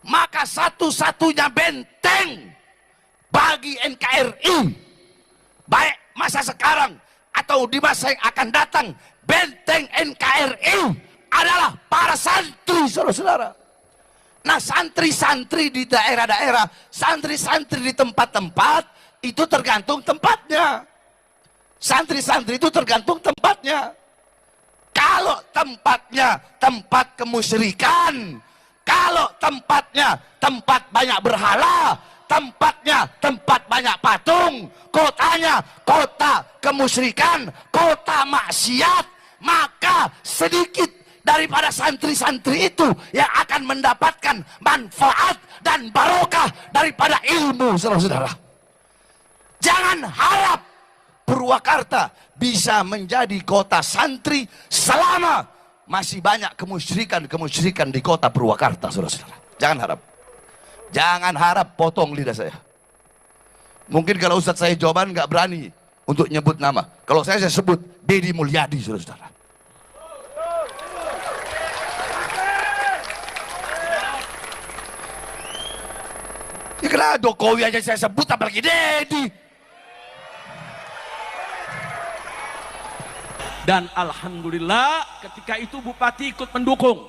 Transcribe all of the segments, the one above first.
maka satu-satunya benteng bagi NKRI, baik masa sekarang atau di masa yang akan datang, benteng NKRI adalah para santri, saudara-saudara. Nah, santri-santri di daerah-daerah, santri-santri di tempat-tempat, itu tergantung tempatnya. Santri-santri itu tergantung tempatnya. Kalau tempatnya tempat kemusyrikan, kalau tempatnya tempat banyak berhala, tempatnya tempat banyak patung, kotanya kota kemusyrikan, kota maksiat, maka sedikit daripada santri-santri itu yang akan mendapatkan manfaat dan barokah daripada ilmu, saudara-saudara. Jangan harap Purwakarta bisa menjadi kota santri selama masih banyak kemusyrikan di kota Purwakarta, saudara-saudara. Jangan harap. Jangan harap, potong lidah saya. Mungkin kalau Ustadz saya jawaban nggak berani untuk nyebut nama. Kalau saya sebut Deddy Mulyadi, saudara-saudara. Ya kenapa Jokowi aja saya sebut, apalagi Deddy. Dan alhamdulillah ketika itu Bupati ikut mendukung.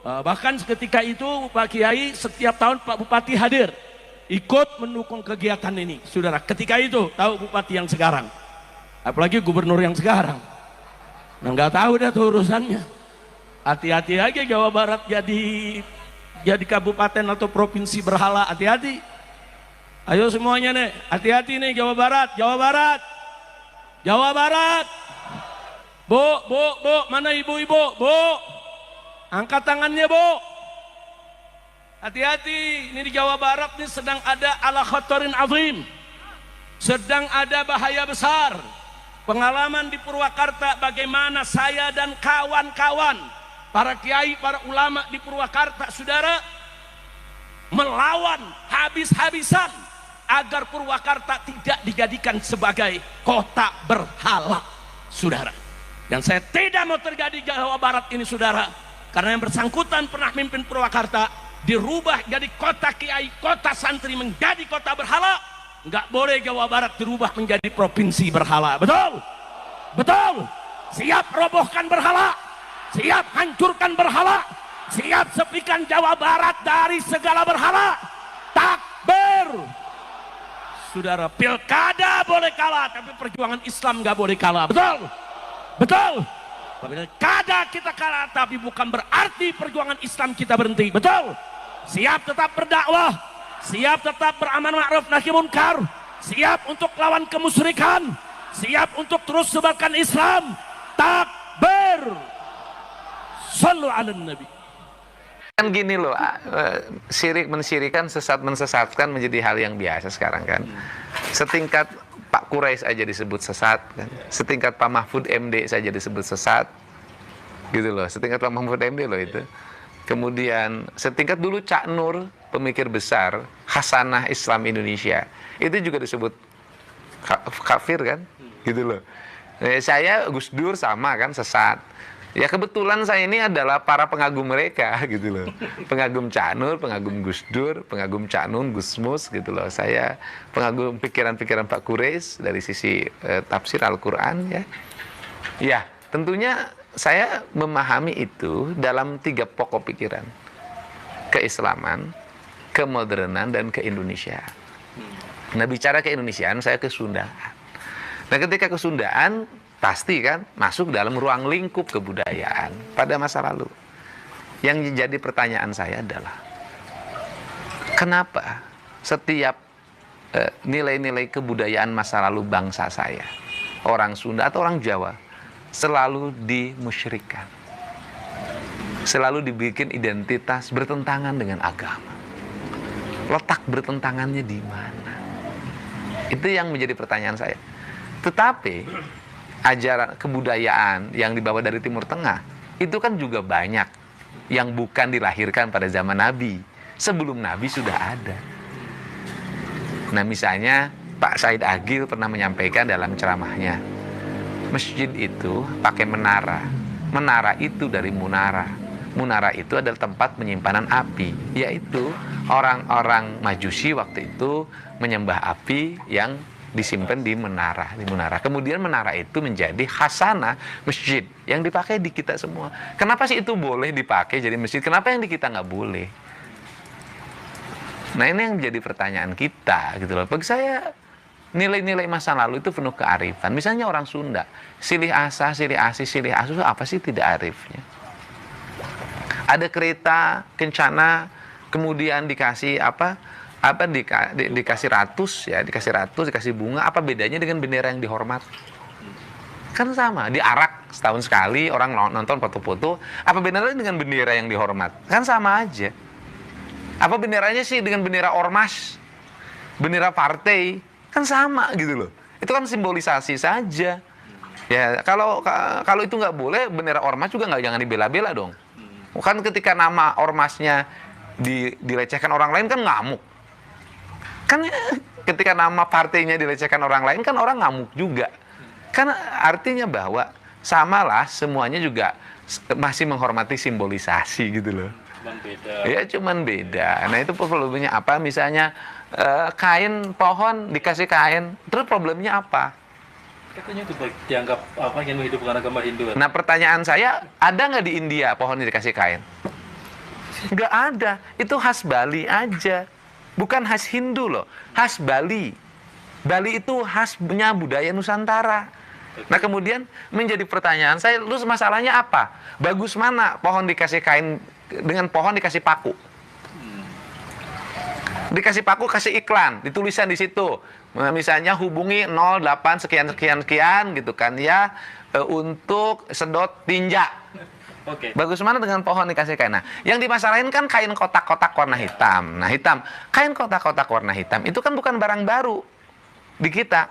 Bahkan ketika itu Pak Kiai setiap tahun Pak Bupati hadir ikut mendukung kegiatan ini, saudara. Ketika itu tahu Bupati yang sekarang, apalagi Gubernur yang sekarang, nah nggak tahu dah tuh urusannya. Hati-hati aja Jawa Barat jadi kabupaten atau provinsi berhala, hati-hati. Ayo semuanya nih, hati-hati nih Jawa Barat, Jawa Barat, Jawa Barat. Bu, mana ibu-ibu? Bu, angkat tangannya, Bu. Hati-hati, ini di Jawa Barat nih sedang ada ala khatarin azim, sedang ada bahaya besar. Pengalaman di Purwakarta bagaimana saya dan kawan-kawan, para kiai, para ulama di Purwakarta, saudara, melawan habis-habisan agar Purwakarta tidak dijadikan sebagai kota berhala, saudara. Dan saya tidak mau terjadi Jawa Barat ini, saudara, karena yang bersangkutan pernah mimpin Purwakarta dirubah jadi kota kiai, kota santri, menjadi kota berhala. Nggak boleh Jawa Barat dirubah menjadi provinsi berhala. Betul? Betul? Siap robohkan berhala, siap hancurkan berhala, siap sepikan Jawa Barat dari segala berhala. Takbir. Saudara, pilkada boleh kalah, tapi perjuangan Islam nggak boleh kalah. Betul? Betul. Pilkada kita kalah, tapi bukan berarti perjuangan Islam kita berhenti. Betul. Siap tetap berdakwah, siap tetap beramal ma'ruf nahi munkar, siap untuk lawan kemusyrikan, siap untuk terus sebarkan Islam. Takbir. Shallu ala nabi. Kan gini loh, syirik mensyirikan, sesat mensesatkan menjadi hal yang biasa sekarang kan. Setingkat Pak Quraisy aja disebut sesat kan? Setingkat Pak Mahfud MD saja disebut sesat, gitu loh. Setingkat Pak Mahfud MD loh itu. Kemudian setingkat dulu Cak Nur, pemikir besar Hasanah Islam Indonesia, itu juga disebut kafir kan, gitu loh. Saya Gus Dur sama kan, sesat. Ya kebetulan saya ini adalah para pengagum mereka, gitu loh. Pengagum Cak Nur, pengagum Gus Dur, pengagum Cak Nun, Gus Mus, gitu loh. Saya pengagum pikiran-pikiran Pak Quraisy dari sisi tafsir Al-Quran, ya. Ya, tentunya saya memahami itu dalam 3 pokok pikiran. Keislaman, kemodernan, dan keindonesiaan. Nah, bicara keindonesiaan, saya ke Sundaan. Nah, ketika ke Sundaan, pasti kan masuk dalam ruang lingkup kebudayaan pada masa lalu. Yang jadi pertanyaan saya adalah, kenapa setiap nilai-nilai kebudayaan masa lalu bangsa saya, orang Sunda atau orang Jawa, selalu dimusyrikan, selalu dibikin identitas bertentangan dengan agama? Letak bertentangannya di mana? Itu yang menjadi pertanyaan saya. Tetapi ajaran kebudayaan yang dibawa dari Timur Tengah itu kan juga banyak yang bukan dilahirkan pada zaman Nabi. Sebelum Nabi sudah ada. Nah, misalnya Pak Said Agil pernah menyampaikan dalam ceramahnya, masjid itu pakai menara. Menara itu dari munara. Munara itu adalah tempat penyimpanan api, yaitu orang-orang Majusi waktu itu menyembah api yang disimpan di menara. Kemudian menara itu menjadi khasana masjid yang dipakai di kita semua. Kenapa sih itu boleh dipakai jadi masjid? Kenapa yang di kita nggak boleh? Nah, ini yang menjadi pertanyaan kita gitu loh. Bagi saya nilai-nilai masa lalu itu penuh kearifan. Misalnya orang Sunda, silih asa, silih asi, silih asu, apa sih tidak arifnya? Ada kereta kencana, kemudian dikasih dikasih ratus, dikasih bunga. Apa bedanya dengan bendera yang dihormat? Kan sama, diarak setahun sekali, orang nonton foto-foto. Apa bedanya dengan bendera yang dihormat? Kan sama aja. Apa benderanya sih dengan bendera ormas, bendera partai? Kan sama gitu loh. Itu kan simbolisasi saja. Ya, kalau itu nggak boleh, bendera ormas juga jangan dibela-bela dong. Kan ketika nama ormasnya dilecehkan orang lain kan ngamuk. Kan ketika nama partainya dilecehkan orang lain kan orang ngamuk juga. Kan artinya bahwa samalah semuanya juga masih menghormati simbolisasi gitu loh. Cuman beda. Ya cuman beda. Nah itu problemnya apa? Misalnya kain pohon dikasih kain, terus problemnya apa? Katanya itu dianggap ingin menghidupkan agama Hindu. Nah pertanyaan saya, ada nggak di India pohon dikasih kain? Nggak ada. Itu khas Bali aja. Bukan khas Hindu loh. Khas Bali. Bali itu khasnya budaya Nusantara. Nah kemudian menjadi pertanyaan saya, terus masalahnya apa? Bagus mana pohon dikasih kain dengan pohon dikasih paku? Dikasih paku, kasih iklan, ditulisan di situ. Misalnya hubungi 08 sekian gitu kan ya, untuk sedot tinja. Oke. Bagus mana dengan pohon dikasih kain? Nah, yang dimasalahin kan kain kotak-kotak warna hitam. Nah, kain kotak-kotak warna hitam itu kan bukan barang baru di kita.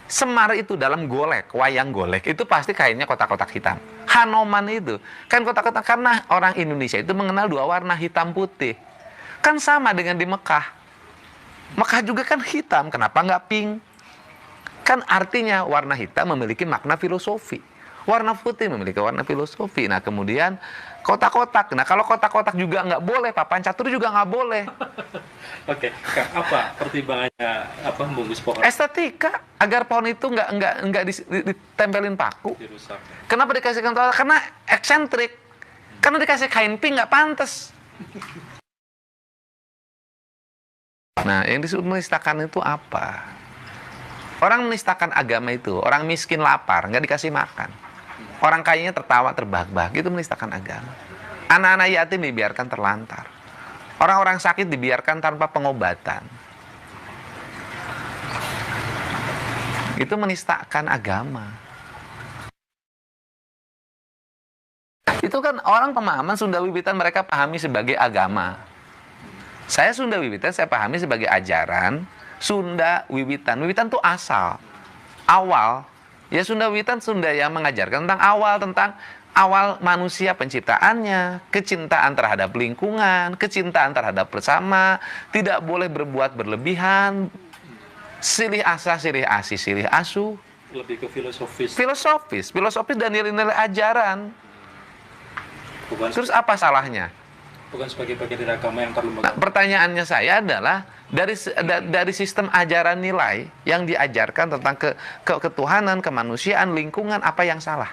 Semar itu dalam golek, wayang golek itu pasti kainnya kotak-kotak hitam. Hanoman itu kan kotak-kotak, karena orang Indonesia itu mengenal dua warna hitam putih. Kan sama dengan di Mekah. Mekah juga kan hitam, kenapa nggak pink? Kan artinya warna hitam memiliki makna filosofi. Warna putih memiliki warna filosofi. Nah kemudian kotak-kotak. Nah kalau kotak-kotak juga nggak boleh, papan catur juga nggak boleh. Oke, Kang, apa pertimbangannya membungkus pohon? Estetika, agar pohon itu nggak ditempelin paku. Dirusak. Kenapa dikasih kain? Karena eksentrik. Karena dikasih kain pink nggak pantas. Nah, yang disebut menistakan itu apa? Orang menistakan agama itu, orang miskin lapar, nggak dikasih makan. Orang kayanya tertawa terbahak-bahak, itu menistakan agama. Anak-anak yatim dibiarkan terlantar. Orang-orang sakit dibiarkan tanpa pengobatan. Itu menistakan agama. Itu kan orang pemahaman Sunda Wiwitan mereka pahami sebagai agama. Saya Sunda Wiwitan saya pahami sebagai ajaran Sunda Wiwitan. Wiwitan itu asal, awal. Ya Sunda Wiwitan Sunda yang mengajarkan tentang awal manusia penciptaannya, kecintaan terhadap lingkungan, kecintaan terhadap bersama, tidak boleh berbuat berlebihan, silih asa, silih asi, silih asu. Lebih ke filosofis. Filosofis dan nilai-nilai ajaran. Terus apa salahnya? Bukan sebagai bagian dari agama yang perlu. Nah, pertanyaannya saya adalah dari sistem ajaran nilai yang diajarkan tentang ketuhanan, kemanusiaan, lingkungan, apa yang salah?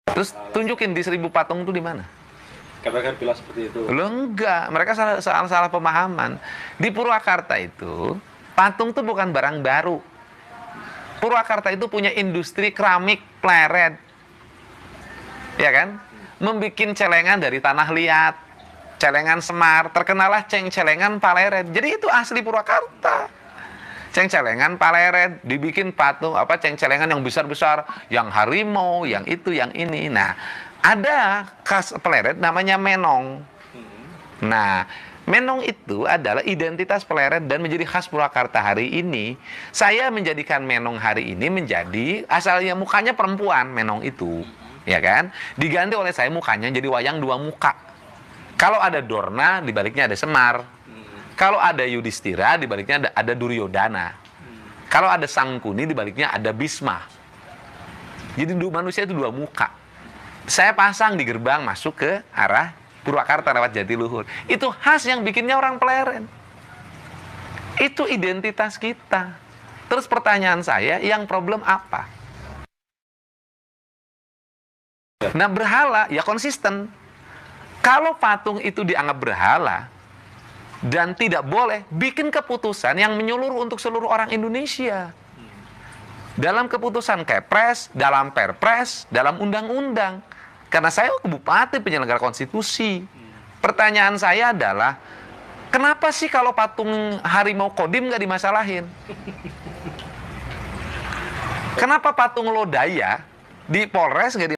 Terus tunjukin di 1000 patung itu di mana? Katakan bilang seperti itu. Loh enggak, mereka salah pemahaman. Di Purwakarta itu patung itu bukan barang baru. Purwakarta itu punya industri keramik pleret, ya kan? Membikin celengan dari tanah liat, celengan semar, terkenalah celengan Paleret. Jadi itu asli Purwakarta. Celengan Paleret, dibikin patung celengan yang besar-besar, yang harimau, yang itu, yang ini. Nah, ada khas Paleret namanya menong. Nah, menong itu adalah identitas Paleret dan menjadi khas Purwakarta hari ini. Saya menjadikan menong hari ini menjadi asalnya mukanya perempuan, menong itu. Ya kan? Diganti oleh saya mukanya jadi wayang dua muka. Kalau ada Dorna, di baliknya ada Semar. Kalau ada Yudhistira, di baliknya ada Duryodhana. Kalau ada Sangkuni, di baliknya ada Bisma. Jadi manusia itu dua muka. saya pasang di gerbang masuk ke arah Purwakarta lewat Jatiluhur. Itu khas yang bikinnya orang Pleren. Itu identitas kita. Terus pertanyaan saya, yang problem apa? Nah, berhala ya konsisten. Kalau patung itu dianggap berhala dan tidak boleh, bikin keputusan yang menyeluruh untuk seluruh orang Indonesia. Dalam keputusan Kepres, dalam Perpres, dalam undang-undang. Karena saya bupati penyelenggara konstitusi. Pertanyaan saya adalah, kenapa sih kalau patung harimau Kodim nggak dimasalahin? Kenapa patung Lodaya di Polres nggak